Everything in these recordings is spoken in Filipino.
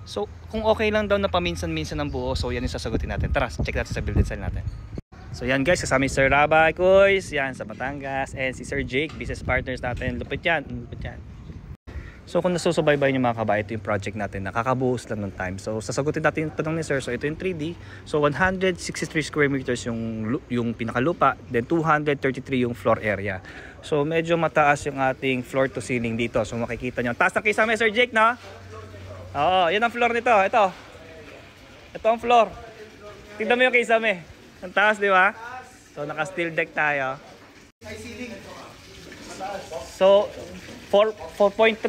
So kung okay lang daw na paminsan-minsan ng buo, so yan yung sasagutin natin. Tara, check natin sa build design natin. So yan guys, kasama si Sir Rabay Kuys, yan sa Batangas, and si Sir Jake, business partners natin. Lupit yan, lupit yan. So kung nasusubaybay niyo mga kabay, ito yung project natin, nakakabuhos lang ng time. So sasagutin natin yung tanong ni Sir. So ito yung 3D. So 163 square meters yung pinakalupa, then 233 yung floor area. So medyo mataas yung ating floor to ceiling dito. So makikita nyo, taas ng kisame Sir Jake, no? Oo, yan ang floor nito. Ito ang floor. Tignan mo yung kisame. Ang taas, di ba? So naka-steel deck tayo. So 4.5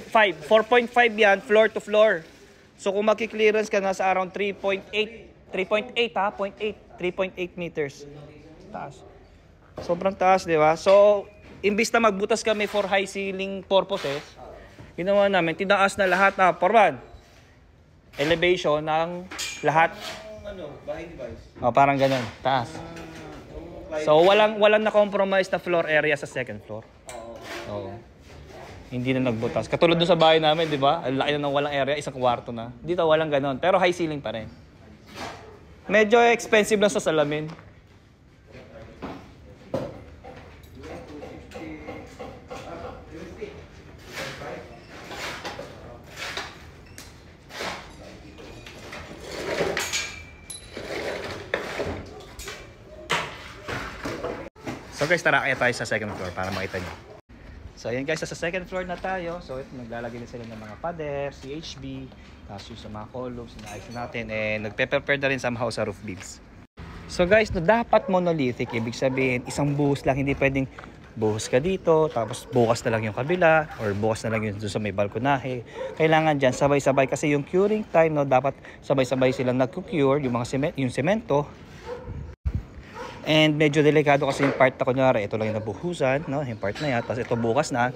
yan floor to floor. So kung maki-clearance ka nasa around 3.8 meters. Taas. Sobrang taas, di ba? So imbis na magbutas kami for high ceiling purposes, ginawa namin tinaas na lahat na forman. Elevation ng lahat. Bahay device. Oh, parang ganun, taas. So walang na compromise na floor area sa second floor. Oo. Hindi na nagbutas. Katulad doon sa bahay namin, di ba? Ang laki na ng walang area, isang kwarto na. Dito walang ganon, pero high ceiling pa rin. Medyo expensive lang sa salamin. So guys, tara kaya tayo sa second floor para makita nyo. So ayan guys, sa second floor na tayo. So ito, naglalagay na sila ng mga pader, CHB, tapos yung sa mga columns, inaayos natin, and nagpe-prepare na rin somehow sa roof beams. So guys, no, dapat monolithic, ibig sabihin isang buhos lang, hindi pwedeng buhos ka dito, tapos bukas na lang yung kabila, or bukas na lang yung sa may balkonahe. Kailangan dyan sabay-sabay kasi yung curing time, no, dapat sabay-sabay silang nag-cure, yung mga yung semento. And medyo delikado kasi yung part na kunyari, ito lang yung nabuhusan, no? Yung part na yan, tapos ito bukas na.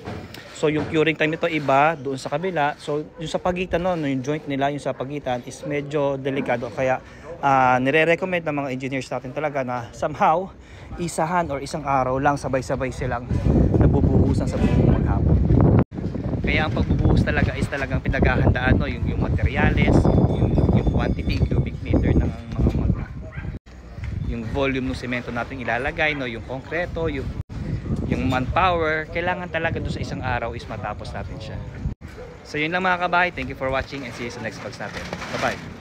So yung curing time ito iba, doon sa kabila. So yung sa pagitan, no, yung joint nila, yung sa pagitan is medyo delikado. Kaya nire-recommend ng mga engineers natin talaga na somehow, isahan or isang araw lang sabay-sabay silang nabubuhusan sa buong maghapon. Kaya ang pagbubuhos talaga is talagang pinaghahandaan, no? Yung materyales, yung quantity, cubic meter ng mga yung volume ng semento natin ilalagay, no, yung konkreto, yung manpower, kailangan talaga doon sa isang araw is matapos natin siya. So yun lang mga kabahay, thank you for watching and see you sa next vlogs natin. Bye bye.